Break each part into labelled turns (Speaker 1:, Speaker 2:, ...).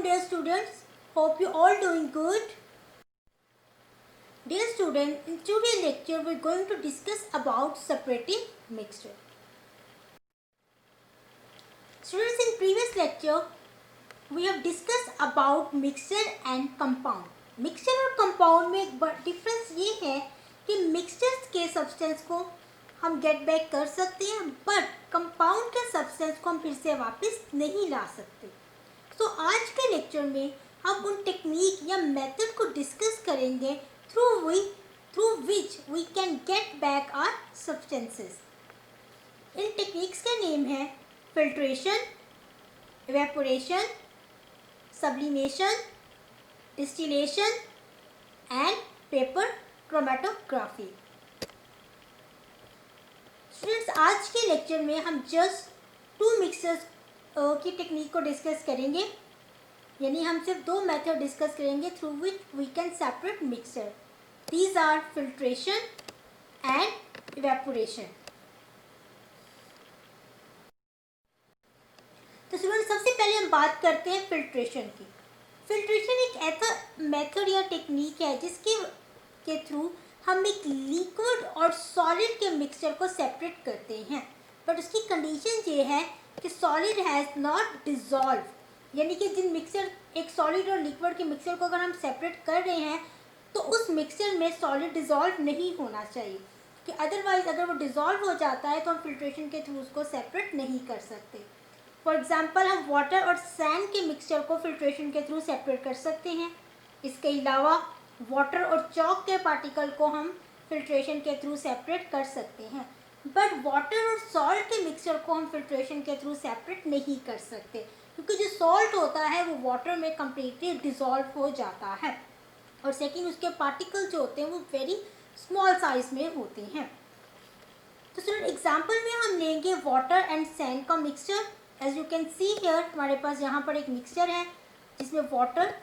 Speaker 1: afternoon, dear students. Hope you all doing good. Dear students, in today's lecture we are going to discuss about separating mixture. Students, in previous lecture we have discussed about mixture and compound. Mixture और compound में एक difference ये है कि mixtures के substance को हम get back कर सकते हैं, बट कंपाउंड के सब्सटेंस को हम फिर से वापस नहीं ला सकते. तो आज के लेक्चर में हम उन टेक्निक या मेथड को डिस्कस करेंगे through which we can get back our substances. इन टेक्निक्स के नेम है filtration, evaporation, sublimation, distillation and paper chromatography. Students, आज के लेक्चर में हम जस्ट 2 मिक्सर्स की टेक्निक को डिस्कस करेंगे, यानी हम सिर्फ 2 मेथड डिस्कस करेंगे through which we can separate mixture. These are filtration and evaporation. तो स्टूडेंट, सबसे पहले हम बात करते हैं फिल्ट्रेशन की. फिल्ट्रेशन एक ऐसा मेथड या टेक्निक है जिसके थ्रू हम एक लिक्विड और सॉलिड के मिक्सचर को सेपरेट करते हैं, बट उसकी कंडीशन ये है कि सॉलिड हैज़ नॉट डिज़ोल्व, यानी कि जिन मिक्सचर एक सॉलिड और लिक्विड के मिक्सचर को अगर हम सेपरेट कर रहे हैं तो उस मिक्सचर में सॉलिड डिज़ोल्व नहीं होना चाहिए, कि अदरवाइज अगर वो डिज़ोल्व हो जाता है तो हम फिल्ट्रेशन के थ्रू उसको सेपरेट नहीं कर सकते. फॉर एग्जांपल, हम वाटर और सैंड के मिक्सचर को फिल्ट्रेशन के थ्रू सेपरेट कर सकते हैं. इसके अलावा वाटर और चॉक के पार्टिकल को हम फिल्ट्रेशन के थ्रू सेपरेट कर सकते हैं, बट वाटर और सॉल्ट के मिक्सचर को हम फिल्ट्रेशन के थ्रू सेपरेट नहीं कर सकते, क्योंकि जो सॉल्ट होता है वो वाटर में कम्प्लीटली डिज़ोल्व हो जाता है, और सेकेंड उसके पार्टिकल जो होते हैं वो वेरी स्मॉल साइज में होते हैं. तो स्टूडेंट, एग्जाम्पल में हम लेंगे वाटर एंड सैंड का mixture. As you can see here, हमारे पास यहाँ पर एक मिक्सचर है जिसमें वाटर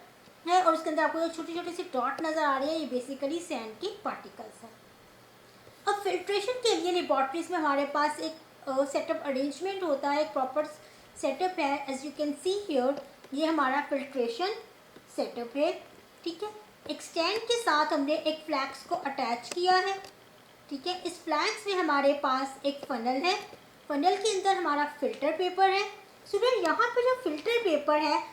Speaker 1: है और उसके अंदर आपको ये छोटी छोटी सी डॉट नज़र आ रही है, ये बेसिकली सैंड की पार्टिकल्स हैं. अब फिल्ट्रेशन के लिए लेबॉर्ट्रीज में हमारे पास एक सेटअप अरेंजमेंट होता है, एक प्रॉपर सेटअप है. As you can see here, ये हमारा फिल्ट्रेशन सेटअप है. ठीक है, एक स्टैंड के साथ हमने एक फ्लैक्स को अटैच किया है. ठीक है, इस फ्लैक्स में हमारे पास एक फनल है. फनल के अंदर हमारा फिल्टर पेपर है. स्टूडेंट, यहाँ पे जो फिल्टर पेपर है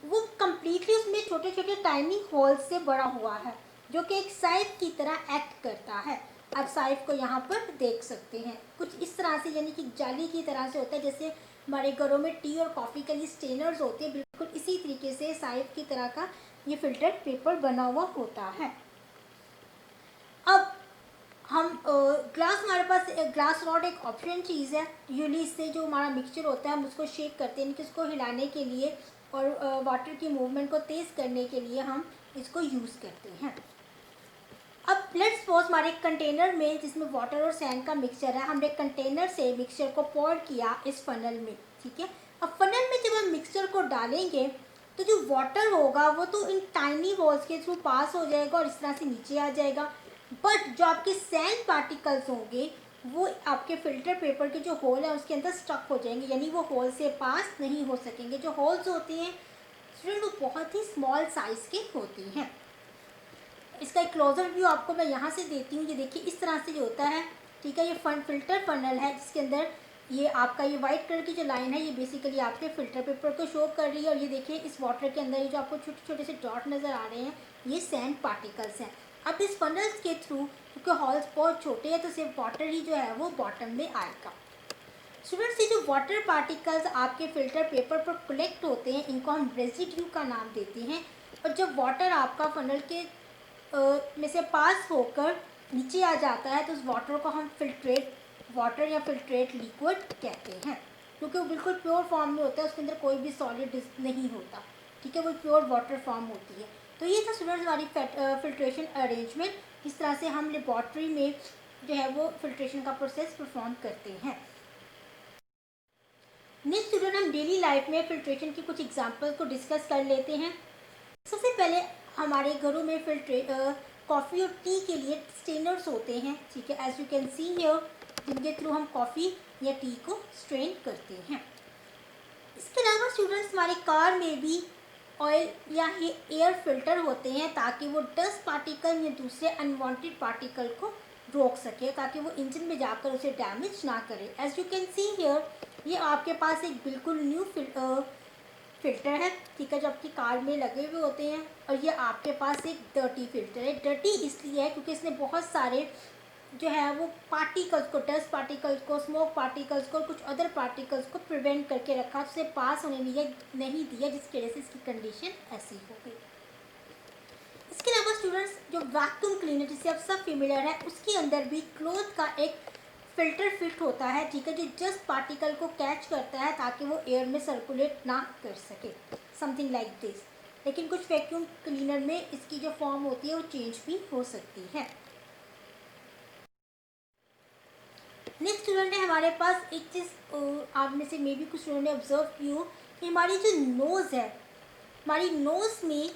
Speaker 1: वो कम्प्लीटली उसमें छोटे छोटे टाइनी होल्स से बड़ा हुआ है, जो कि एक साइफ की तरह एक्ट करता है. आप साइफ को यहाँ पर देख सकते हैं, कुछ इस तरह से, यानी कि जाली की तरह से होता है, जैसे हमारे घरों में टी और कॉफ़ी के लिए स्टेनर्स होते हैं, बिल्कुल इसी तरीके से साइफ की तरह का ये फिल्टर पेपर बना हुआ होता है. अब हम ग्लास, हमारे पास ग्लास रॉड एक ऑप्शन चीज़ है. यूजली इससे जो हमारा मिक्सचर होता है हम उसको शेक करते हैं, कि उसको हिलाने के लिए और वाटर की मूवमेंट को तेज़ करने के लिए हम इसको यूज़ करते हैं. अब लेट्स सपोज हमारे कंटेनर में, जिसमें वाटर और सैंड का मिक्सचर है, हमने कंटेनर से मिक्सचर को पोर किया इस फनल में. ठीक है, अब फनल में जब हम मिक्सचर को डालेंगे तो जो वाटर होगा वो तो इन टाइनी होल्स के थ्रू पास हो जाएगा और इस तरह से नीचे आ जाएगा, बट जो आपके सैंड पार्टिकल्स होंगे वो आपके फिल्टर पेपर के जो होल है उसके अंदर स्टक हो जाएंगे, यानी वो होल से पास नहीं हो सकेंगे. जो होल्स होते हैं स्टूडेंट वो बहुत ही स्मॉल साइज़ के होते हैं. इसका एक क्लोजर व्यू आपको मैं यहाँ से देती हूँ. ये देखिए इस तरह से जो होता है. ठीक है, ये फिल्टर फनल है जिसके अंदर ये आपका ये वाइट कलर की जो लाइन है ये बेसिकली आपके फिल्टर पेपर को शो कर रही है, और ये देखिए इस वाटर के अंदर ये जो आपको छोटे छोटे से डॉट नज़र आ रहे हैं ये सैंड पार्टिकल्स हैं. अब इस फनल्स के थ्रू, क्योंकि हॉल्स बहुत छोटे हैं, तो सिर्फ वाटर ही जो है वो बॉटम में आएगा. स्टूडेंट्स, ये जो वाटर पार्टिकल्स आपके फिल्टर पेपर पर कलेक्ट होते हैं इनको हम रेजिड्यू का नाम देते हैं, और जब वाटर आपका फनल के में से पास होकर नीचे आ जाता है तो उस वाटर को हम फिल्ट्रेट वाटर या फिल्ट्रेट लिक्विड कहते हैं, क्योंकि वो बिल्कुल प्योर फॉर्म में होता है, उसके अंदर कोई भी सॉलिड नहीं होता. ठीक है, वो प्योर वाटर फॉर्म होती है. तो ये था स्टूडेंट्स हमारी फिल्ट्रेशन अरेंजमेंट, इस तरह से हम लेबॉर्ट्री में जो है वो फिल्ट्रेशन का प्रोसेस परफॉर्म करते हैं. नेक्स्ट स्टूडेंट, हम डेली लाइफ में फिल्ट्रेशन की कुछ एग्जांपल्स को डिस्कस कर लेते हैं. सबसे पहले हमारे घरों में कॉफ़ी और टी के लिए स्ट्रेनर्स होते हैं. ठीक है, as you can see here, जिनके थ्रू हम कॉफ़ी या टी को स्ट्रेन करते हैं. इसके अलावा स्टूडेंट्स हमारे कार में भी ऑयल या एयर फिल्टर होते हैं ताकि वो डस्ट पार्टिकल या दूसरे अनवांटेड पार्टिकल को रोक सके, ताकि वो इंजन में जाकर उसे डैमेज ना करे। As you can see here, ये आपके पास एक बिल्कुल न्यू फिल्टर है, ठीक है, जो आपकी कार में लगे हुए होते हैं। और ये आपके पास एक डर्टी फिल्टर है। डर्टी इसलिए है क्योंकि इसने बहुत सारे जो है वो पार्टिकल्स को, डस्ट पार्टिकल्स को, स्मोक पार्टिकल्स को, कुछ अदर पार्टिकल्स को प्रिवेंट करके रखा, उसे पास होने नहीं दिया, जिसकी वजह से इसकी कंडीशन ऐसी हो गई। इसके अलावा स्टूडेंट्स, जो वैक्यूम क्लीनर जिससे आप सब फेमिलियर है, उसके अंदर भी क्लोथ का एक फिल्टर फिट होता है, ठीक है, जो जस्ट पार्टिकल को कैच करता है ताकि वो एयर में सर्कुलेट ना कर सके, समथिंग लाइक दिस। लेकिन कुछ वैक्यूम क्लीनर में इसकी जो फॉर्म होती है वो चेंज भी हो सकती है। नेक्स्ट स्टूडेंट है हमारे पास एक चीज़ आप में से मे भी कुछ स्टूडेंट ने ऑब्जर्व की हो कि हमारी जो नोज़ है, हमारी नोज़ में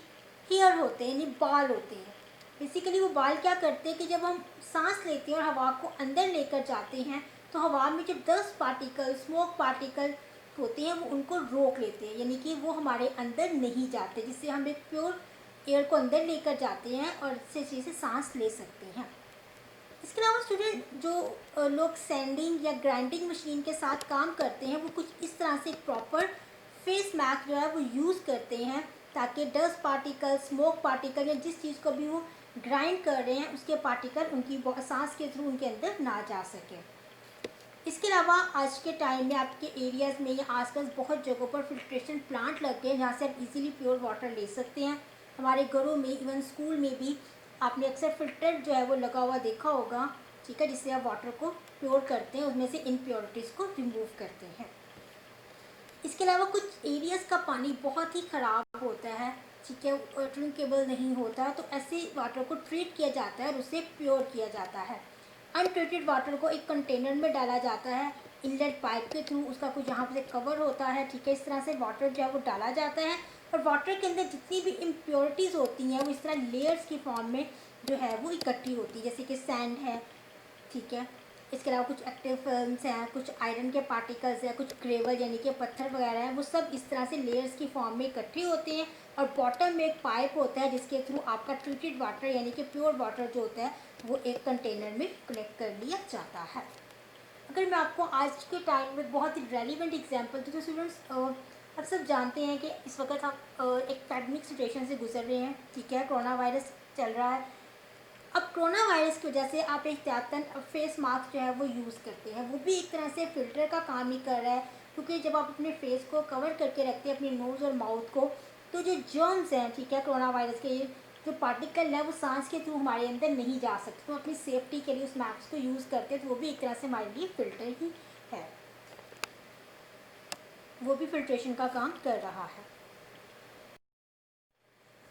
Speaker 1: हेयर होते हैं, यानी बाल होते हैं। बेसिकली वो बाल क्या करते हैं कि जब हम सांस लेते हैं और हवा को अंदर लेकर जाते हैं तो हवा में जो डस्ट पार्टिकल, स्मोक पार्टिकल होते हैं वो उनको रोक लेते हैं, यानी कि वो हमारे अंदर नहीं जाते, जिससे हम एक प्योर एयर को अंदर लेकर जाते हैं और इससे अच्छे से सांस ले सकते हैं। इसके अलावा स्टूडेंट, जो लोग सैंडिंग या ग्राइंडिंग मशीन के साथ काम करते हैं वो कुछ इस तरह से एक प्रॉपर फेस मैस्क जो है वो यूज़ करते हैं ताकि डस्ट पार्टिकल, स्मोक पार्टिकल या जिस चीज़ को भी वो ग्राइंड कर रहे हैं उसके पार्टिकल उनकी सांस के थ्रू उनके अंदर ना जा सके। इसके अलावा आज के टाइम में आपके एरियाज़ में या आसपास बहुत जगहों पर फिल्ट्रेशन प्लांट लग गए जहाँ से आप इजीली प्योर वाटर ले सकते हैं। हमारे घरों में, इवन स्कूल में भी आपने अक्सर फिल्टर जो है वो लगा हुआ देखा होगा, ठीक है, जिससे आप वाटर को प्योर करते हैं, उसमें से इम्प्योरिटीज़ को रिमूव करते हैं। इसके अलावा कुछ एरियाज़ का पानी बहुत ही ख़राब होता है, ठीक है, ड्रिंकेबल नहीं होता, तो ऐसे वाटर को ट्रीट किया जाता है और उसे प्योर किया जाता है। अनट्रीटेड वाटर को एक कंटेनर में डाला जाता है इनलेट पाइप के थ्रू, उसका कुछ यहाँ से कवर होता है, ठीक है, इस तरह से वाटर जो है वो डाला जाता है और वाटर के अंदर जितनी भी इम्प्योरिटीज़ होती हैं वो इस तरह लेयर्स की फॉर्म में जो है वो इकट्ठी होती है, जैसे कि सैंड है, ठीक है, इसके अलावा कुछ एक्टिव फिल्म्स हैं, कुछ आयरन के पार्टिकल्स हैं, कुछ ग्रेवल यानी कि पत्थर वगैरह हैं, वो सब इस तरह से लेयर्स की फॉर्म में इकट्ठे होते हैं और बॉटम में एक पाइप होता है जिसके थ्रू आपका ट्रीटेड वाटर यानी कि प्योर वाटर जो होता है वो एक कंटेनर में कलेक्ट कर लिया जाता है। अगर मैं आपको आज के टाइम में बहुत ही रेलिवेंट एग्जाम्पल दूँ तो स्टूडेंट्स, आप सब जानते हैं कि इस वक्त हम एक पैंडमिक सिचुएशन से गुजर रहे हैं, ठीक है, कोरोना वायरस चल रहा है। अब कोरोना वायरस की वजह से आप एहतियातन फेस मास्क जो है वो यूज़ करते हैं, वो भी एक तरह से फ़िल्टर का काम ही कर रहा है, क्योंकि जब आप अपने फेस को कवर करके रखते हैं, अपनी नोज़ और माउथ को, तो जो जर्म्स हैं, ठीक है, कोरोना वायरस के जो पार्टिकल है वो सांस के थ्रू हमारे अंदर नहीं जा सकते, तो अपनी सेफ्टी के लिए उस मास्क को यूज़ करते हैं, तो वो भी एक तरह से हमारे लिए फ़िल्टर ही है, वो भी फिल्ट्रेशन का काम कर रहा है।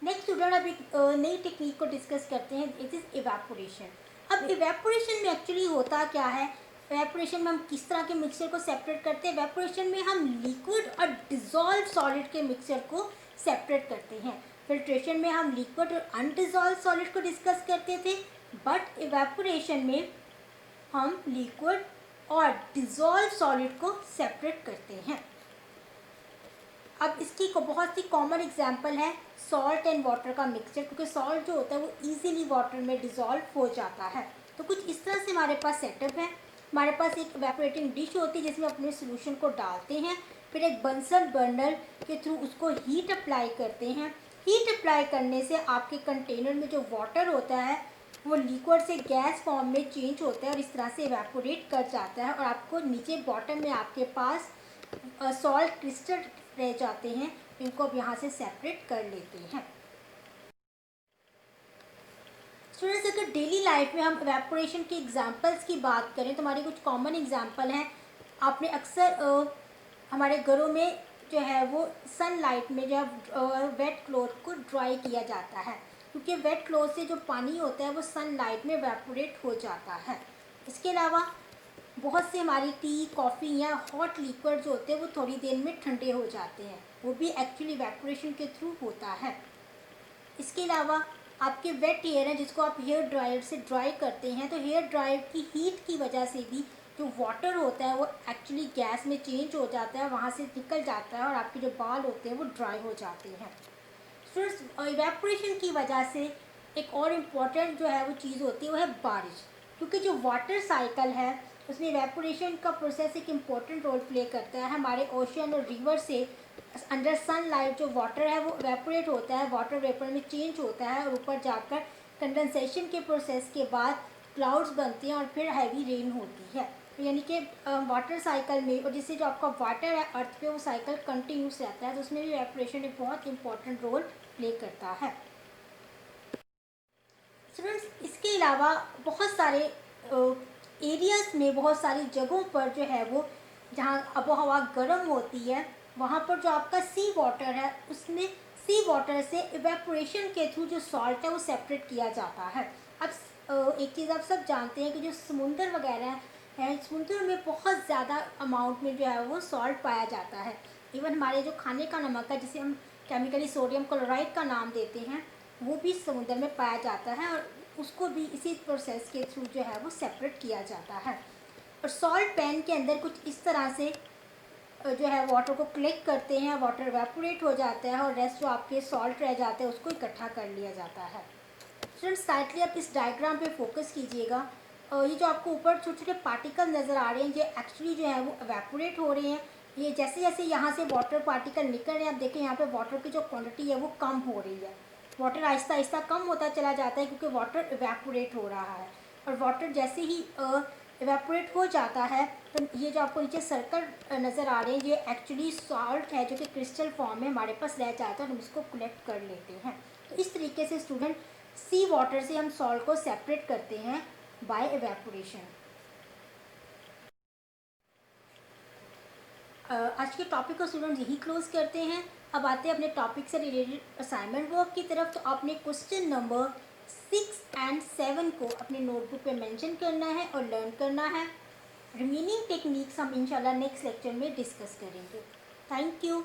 Speaker 1: नेक्स्ट स्टूडेंट, अब एक नई टेक्निक को डिस्कस करते हैं, इट इज़ इवेपोरेशन। अब इवेपोरेशन में एक्चुअली होता क्या है, इवेपोरेशन में हम किस तरह के मिक्सचर को सेपरेट करते हैं। इवेपोरेशन में हम लिक्विड और डिज़ोल्व सॉलिड के मिक्सचर को सेपरेट करते हैं। फिल्ट्रेशन में हम लिक्विड और अनडिज़ोल्व सॉलिड को डिस्कस करते थे, बट इवेपोरेशन में हम लिक्विड और डिज़ोल्व सॉलिड को सेपरेट करते हैं। अब इसकी को बहुत ही कॉमन एग्जांपल है सॉल्ट एंड वाटर का मिक्सचर, क्योंकि सॉल्ट जो होता है वो इजीली वाटर में डिज़ोल्व हो जाता है। तो कुछ इस तरह से हमारे पास सेटअप है। हमारे पास एक इवेपोरेटिंग डिश होती है जिसमें अपने सोल्यूशन को डालते हैं, फिर एक बंसल बर्नर के थ्रू उसको हीट अप्लाई करते हैं। हीट अप्लाई करने से आपके कंटेनर में जो वाटर होता है वो लिक्विड से गैस फॉर्म में चेंज होता है और इस तरह से इवेपोरेट कर जाता है, और आपको नीचे बॉटम में आपके पास सॉल्ट क्रिस्टल रह जाते हैं, इनको अब यहाँ से सेपरेट कर लेते हैं। स्टूडेंट्स, अगर डेली लाइफ में हम इवेपोरेशन के एग्जांपल्स की बात करें तो हमारे कुछ कॉमन एग्जांपल हैं। आपने अक्सर हमारे घरों में जो है वो सनलाइट में जो है वेट क्लॉथ को ड्राई किया जाता है, क्योंकि वेट क्लॉथ से जो पानी होता है वो सनलाइट में इवेपोरेट हो जाता है। इसके अलावा बहुत से हमारी टी, कॉफ़ी या हॉट लिक्विड जो होते हैं वो थोड़ी देर में ठंडे हो जाते हैं, वो भी एक्चुअली इवेपोरेशन के थ्रू होता है। इसके अलावा आपके वेट हेयर है जिसको आप हेयर ड्रायर से ड्राई करते हैं, तो हेयर ड्रायर की हीट की वजह से भी जो वाटर होता है वो एक्चुअली गैस में चेंज हो जाता है, वहाँ से निकल जाता है और आपके जो बाल होते हैं वो ड्राई हो जाते हैं। स्टूडेंट्स इवेपोरेशन की वजह से एक और इम्पॉर्टेंट जो है वो चीज़ होती है वो है बारिश, क्योंकि जो वाटर साइकिल है उसमें इवेपोरेशन का प्रोसेस एक इम्पॉर्टेंट रोल प्ले करता है। हमारे ओशन और रिवर से अंडर सनलाइट जो वाटर है वो इवेपोरेट होता है, वाटर वेपर में चेंज होता है और ऊपर जाकर कंडेंसेशन के प्रोसेस के बाद क्लाउड्स बनते हैं और फिर हैवी रेन होती है। यानी कि वाटर साइकिल में, और जिससे जो आपका वाटर है अर्थ पे वो साइकिल कंटिन्यूस रहता है, तो उसमें भी इवेपोरेशन एक बहुत इंपॉर्टेंट रोल प्ले करता है। स्टूडेंट्स इसके अलावा बहुत सारे एरियाज़ में, बहुत सारी जगहों पर जो है वो जहाँ आबो हवा गर्म होती है वहाँ पर जो आपका सी वाटर है उसमें सी वाटर से इवेपोरेशन के थ्रू जो सॉल्ट है वो सेपरेट किया जाता है। अब एक चीज़ आप सब जानते हैं कि जो समुंदर वगैरह है, समुद्र में बहुत ज़्यादा अमाउंट में जो है वो सॉल्ट पाया जाता है। इवन हमारे जो खाने का नमक है जिसे हम केमिकली सोडियम क्लोराइड का नाम देते हैं, वो भी समुद्र में पाया जाता है और उसको भी इसी प्रोसेस के थ्रू जो है वो सेपरेट किया जाता है। और सॉल्ट पैन के अंदर कुछ इस तरह से जो है वाटर को कलेक्ट करते हैं, वाटर इवेपोरेट हो जाता है और रेस्ट जो आपके सॉल्ट रह जाते हैं उसको इकट्ठा कर लिया जाता है। स्टूडेंट्स साइडली आप इस डायग्राम पे फोकस कीजिएगा। ये जो आपको ऊपर छोटे छोटे पार्टिकल नज़र आ रहे हैं, ये एक्चुअली जो है वो इवेपोरेट हो रहे हैं। ये जैसे जैसे यहाँ से वाटर पार्टिकल निकल रहे हैं, आप देखें यहाँ पे वाटर की जो क्वांटिटी है वो कम हो रही है। वाटर आहिस्ता आहिस्ता कम होता चला जाता है क्योंकि वाटर इवेपोरेट हो रहा है। और वाटर जैसे ही इवेपोरेट हो जाता है तो ये जो आपको नीचे सर्कल नज़र आ रहे हैं, ये एक्चुअली सॉल्ट है जो कि क्रिस्टल फॉर्म में हमारे पास रह जाता है और हम इसको कलेक्ट कर लेते हैं। तो इस तरीके से स्टूडेंट सी वाटर से हम सॉल्ट को सेपरेट करते हैं बाय इवेपोरेशन। आज के टॉपिक को स्टूडेंट यही क्लोज करते हैं। अब आते हैं अपने टॉपिक से रिलेटेड असाइनमेंट वर्क की तरफ। तो आपने क्वेश्चन नंबर 6 और 7 को अपने नोटबुक पे मेंशन करना है और लर्न करना है। रिमेनिंग टेक्निक्स हम इंशाल्लाह नेक्स्ट लेक्चर में डिस्कस करेंगे। Thank you.